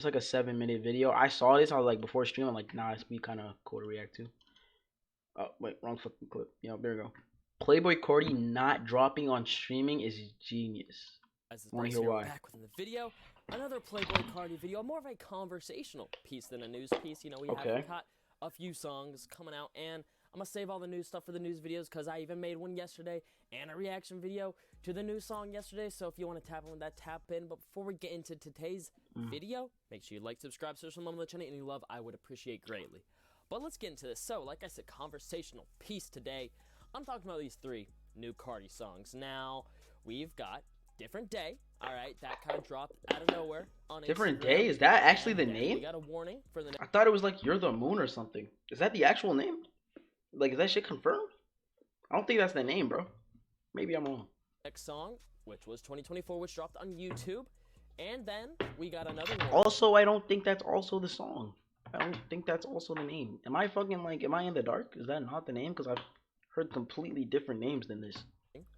It's like a 7-minute video. I saw this. I was like, before stream, I'm like, nah, it's be kind of cool to react to. Oh wait, wrong fucking clip. Yeah, there we go. Playboy Carti not dropping on streaming is genius. As this Want to Bryce hear here, why? back within the video, another Playboy Carti video, more of a conversational piece than a news piece. You know, we have got a few songs coming out, and I'm gonna save all the news stuff for the news videos because I even made one yesterday and a reaction video to the new song yesterday. So if you want to tap in with that, tap in. But before we get into today's video, make sure you like, subscribe, social on the channel, any love I would appreciate greatly. But let's get into this. So, like I said, conversational piece today. I'm talking about these 3 new Carti songs. Now, we've got Different Day, all right, that kind of dropped out of nowhere on Different Instagram. Day? Is that actually the And name? we got a warning for the I thought it was like You're the Moon or something. Is that the actual name? Like, is that shit confirmed? I don't think that's the name, bro. Maybe I'm wrong. next song, which was 2024, which dropped on YouTube. And then we got another one. Also, I don't think that's also the song. I don't think that's also the name. Am I fucking like, am I in the dark? Is that not the name? Because I've heard completely different names than this.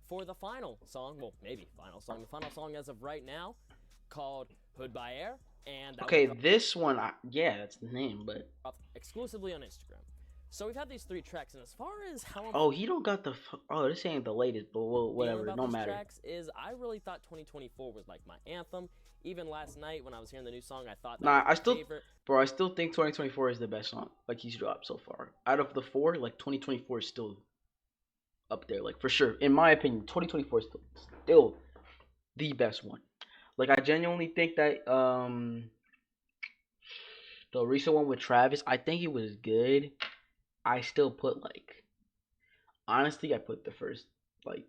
For the final song, well, maybe final song, the final song as of right now, called Hood by Air. And that okay, this one, yeah, that's the name, but exclusively on Instagram. So we've had these 3 tracks, and as far as how oh, he don't got the oh, this ain't the latest, but well, whatever, no matter. Tracks is I really thought 2024 was like my anthem. Even last night when I was hearing the new song, I thought that was my favorite. Bro, I still think 2024 is the best song like he's dropped so far. Out of the 4, like 2024 is still up there, like for sure. In my opinion, 2024 is still the best one. Like I genuinely think that the recent one with Travis, I think it was good. I still put like, honestly, I put the first, like,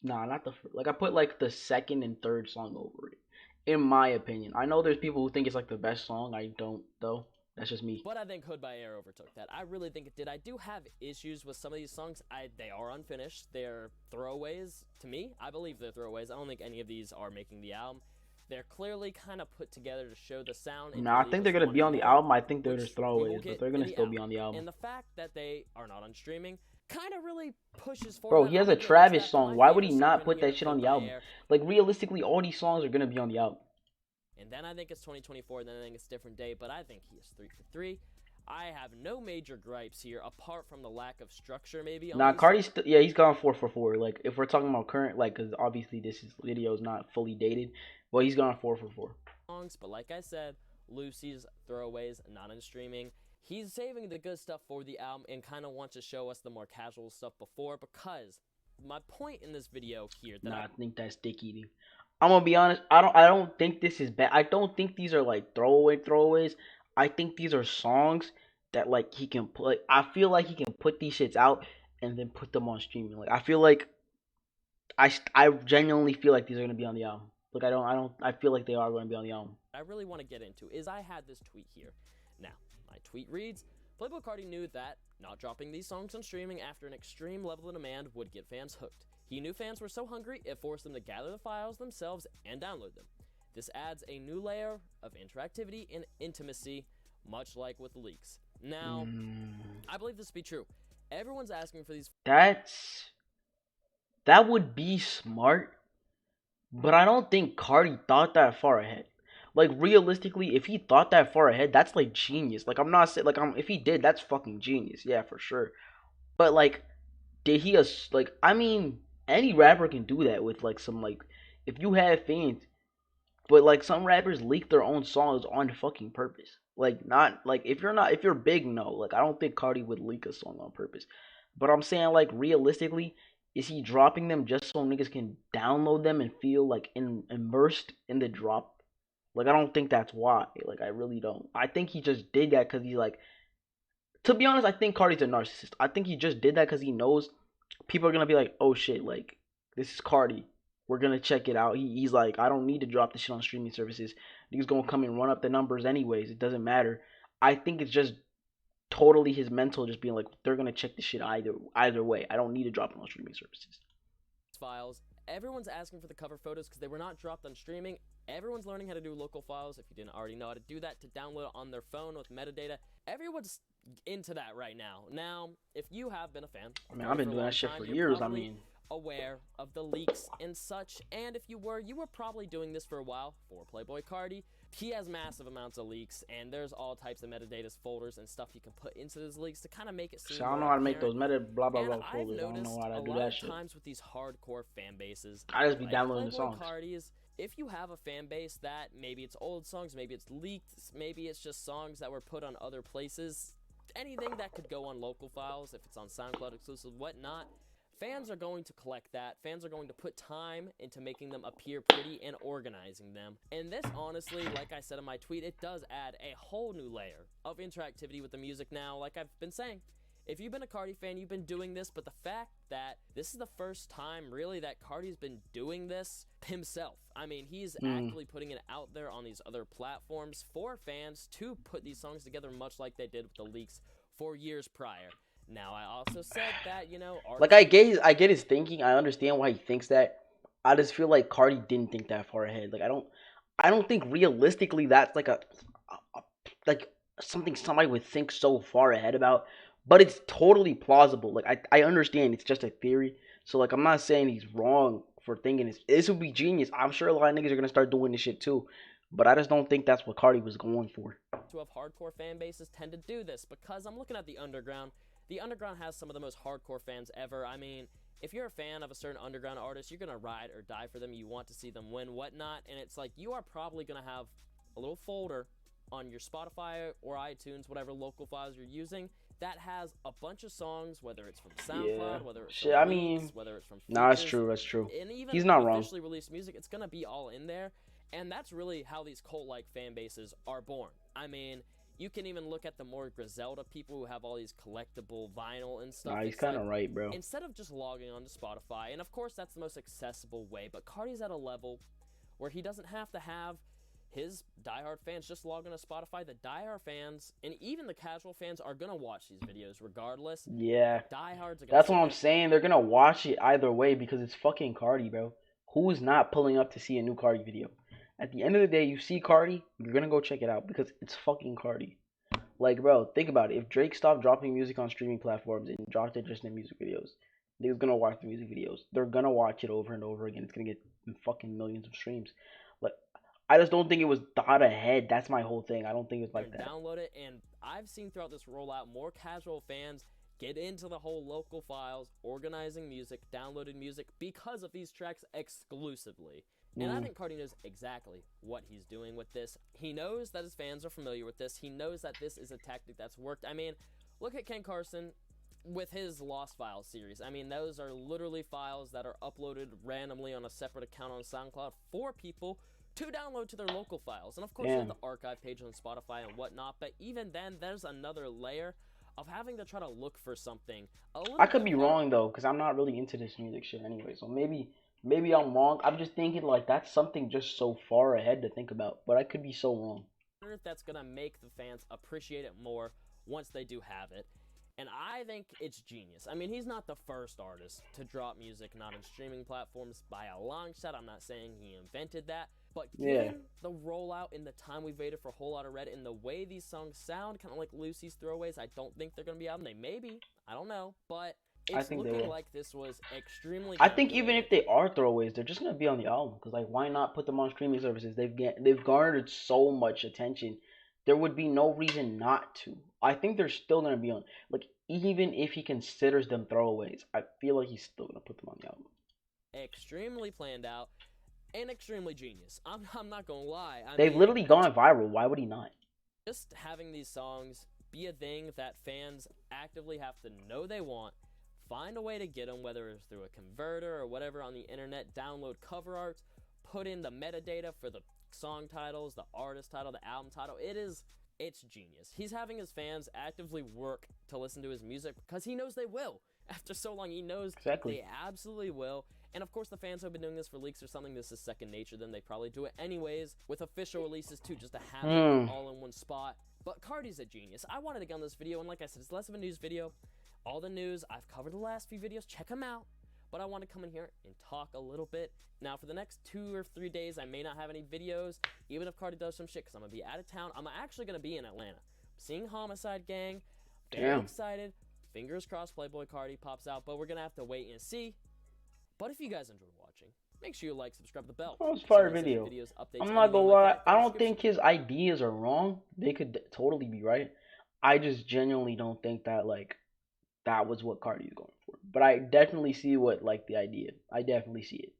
nah, not the first, like I put like the second and third song over it. In my opinion, I know there's people who think it's like the best song. I don't though. That's just me. But I think Hood by Air overtook that. I really think it did. I do have issues with some of these songs. They are unfinished. They're throwaways to me. I believe they're throwaways. I don't think any of these are making the album. They're clearly kind of put together to show the sound. Nah, I think they're gonna be on the album. I think they're just throwaways, but they're gonna still be on the album. And the fact that they are not on streaming kind of really pushes forward. Bro, he has a Travis song. Why would he not put that shit on the album? Like realistically, all these songs are gonna be on the album. And then I think it's 2024, and then I think it's Different Day, but I think he is 3 for 3. I have no major gripes here, apart from the lack of structure, maybe. Nah, Carti's yeah, he's gone 4 for 4. Like, if we're talking about current, like, because obviously this video is not fully dated, well, he's gone 4 for 4. Songs, but like I said, Lucy's throwaways, not in streaming. He's saving the good stuff for the album and kind of wants to show us the more casual stuff before, because my point in this video here that I think that's dick eating. I'm gonna be honest. I don't think this is bad. I don't think these are like throwaways. I think these are songs that like he can put. I feel like he can put these shits out and then put them on streaming. Like I feel like I genuinely feel like these are gonna be on the album. Like I feel like they are gonna be on the album. I really want to get into is I had this tweet here. Now my tweet reads: Playboy Carti knew that not dropping these songs on streaming after an extreme level of demand would get fans hooked. He knew fans were so hungry, it forced them to gather the files themselves and download them. This adds a new layer of interactivity and intimacy, much like with leaks. Now, I believe this to be true. Everyone's asking for these. That would be smart, but I don't think Carti thought that far ahead. Like realistically, if he thought that far ahead, that's like genius. Like I'm not saying like if he did, that's fucking genius. Yeah, for sure. But like, did he like? I mean, any rapper can do that with like some like if you have fans, but like some rappers leak their own songs on fucking purpose. Like not like if you're big, no. Like I don't think Carti would leak a song on purpose. But I'm saying like realistically, is he dropping them just so niggas can download them and feel like immersed in the drop? Like I don't think that's why. Like I really don't. I think he just did that because he's like. To be honest, I think Carti's a narcissist. I think he just did that because he knows people are gonna be like, oh shit, like this is Carti. We're gonna check it out. He's like, I don't need to drop this shit on streaming services. He's gonna come and run up the numbers anyways. It doesn't matter. I think it's just totally his mental just being like, they're gonna check this shit either way. I don't need to drop it on streaming services. Files. Everyone's asking for the cover photos because they were not dropped on streaming. Everyone's learning how to do local files. If you didn't already know how to do that, to download it on their phone with metadata. Everyone's into that right now. Now, if you have been a fan, I mean, I've been doing that shit for years. I mean, aware of the leaks and such, and if you were probably doing this for a while for Playboy Carti. he has massive amounts of leaks, and there's all types of metadata folders and stuff you can put into those leaks to kind of make it seem So I don't more know how to make apparent. those meta blah blah And blah I've folders. I don't know noticed how to a do lot that of shit. times with these hardcore fan bases, I just be like downloading the Playboy songs. Carti's, if you have a fan base that maybe it's old songs, maybe it's leaked, maybe it's just songs that were put on other places, anything that could go on local files, if it's on SoundCloud exclusive, whatnot, fans are going to collect that. Fans are going to put time into making them appear pretty and organizing them. And this, honestly, like I said in my tweet, it does add a whole new layer of interactivity with the music now. Like I've been saying, if you've been a Carti fan, you've been doing this, but the fact that this is the first time, really, that Carti's been doing this himself. I mean, he's actively putting it out there on these other platforms for fans to put these songs together, much like they did with the leaks 4 years prior. Now, I also said that, you know, like I get his thinking. I understand why he thinks that. I just feel like Carti didn't think that far ahead. Like I don't think realistically that's like like something somebody would think so far ahead about. But it's totally plausible. Like I understand it's just a theory. So like I'm not saying he's wrong for thinking this would be genius. I'm sure a lot of niggas are gonna start doing this shit too. But I just don't think that's what Carti was going for. To have hardcore fan bases tend to do this because I'm looking at the underground. The underground has some of the most hardcore fans ever. I mean, if you're a fan of a certain underground artist, you're gonna ride or die for them. You want to see them win, whatnot, and it's like you are probably gonna have a little folder on your Spotify or iTunes, whatever local files you're using, that has a bunch of songs, whether it's from SoundCloud, whether it's from leaks, whether it's from features. Nah, that's true. That's true. And even he's not wrong. Officially released music, it's gonna be all in there, and that's really how these cult-like fan bases are born. I mean, you can even look at the more Griselda people who have all these collectible vinyl and stuff. Nah, he's kind of right, bro. Instead of just logging onto Spotify, and of course that's the most accessible way, but Carti's at a level where he doesn't have to have his diehard fans just log on to Spotify. The diehard fans, and even the casual fans, are going to watch these videos regardless. Yeah. Diehards are gonna That's what I'm saying. They're going to watch it either way because it's fucking Carti, bro. Who's not pulling up to see a new Carti video? At the end of the day, you see Carti, you're going to go check it out because it's fucking Carti. Like, bro, think about it. If Drake stopped dropping music on streaming platforms and dropped it just in music videos, they're going to watch the music videos. They're going to watch it over and over again. It's going to get fucking millions of streams. Like, I just don't think it was thought ahead. That's my whole thing. I don't think it's like that. Download it, and I've seen throughout this rollout more casual fans get into the whole local files, organizing music, downloaded music because of these tracks exclusively. And I think Carti knows exactly what he's doing with this. He knows that his fans are familiar with this. He knows that this is a tactic that's worked. I mean, look at Ken Carson with his Lost Files series. I mean, those are literally files that are uploaded randomly on a separate account on SoundCloud for people to download to their local files. And of course, you have the archive page on Spotify and whatnot, but even then, there's another layer of having to try to look for something. I could be wrong, though, because I'm not really into this music shit anyway, so maybe I'm wrong. I'm just thinking, like, that's something just so far ahead to think about, but I could be so wrong. That's going to make the fans appreciate it more once they do have it. And I think it's genius. I mean, he's not the first artist to drop music not on streaming platforms by a long shot. I'm not saying he invented that. But given the rollout and the time we've waited for a whole lot of Red and the way these songs sound, kind of like Lucy's Throwaways, I don't think they're going to be out. They may be. I don't know. But it's looking like this was extremely I think even if they are throwaways, they're just going to be on the album. Because, like, why not put them on streaming services? They've garnered so much attention. There would be no reason not to. I think they're still going to be on. Like, even if he considers them throwaways, I feel like he's still going to put them on the album. Extremely planned out and extremely genius. I'm not going to lie. They've literally gone viral. Why would he not? Just having these songs be a thing that fans actively have to know they want, find a way to get them, whether it's through a converter or whatever on the internet, download cover arts, put in the metadata for the song titles, the artist title, the album title. It's genius. He's having his fans actively work to listen to his music because he knows they will. After so long, he knows they absolutely will. And of course, the fans who have been doing this for leaks or something, this is second nature to them. They probably do it anyways with official releases too, just to have it all in one spot. But Carti's a genius. I wanted to get on this video, and like I said, it's less of a news video. All the news, I've covered the last few videos. Check them out. But I want to come in here and talk a little bit. Now, for the next 2 or 3 days, I may not have any videos, even if Carti does some shit, because I'm going to be out of town. I'm actually going to be in Atlanta. Seeing Homicide Gang. Very excited. Fingers crossed Playboy Carti pops out, but we're going to have to wait and see. But if you guys enjoyed watching, Make sure you like, subscribe, the bell. That was a So fire you send video. videos, updates, I'm not gonna anything like lie. that. I don't think his ideas are wrong. They could totally be right. I just genuinely don't think that like that was what Cardi is going for. But I definitely see what like the idea. I definitely see it.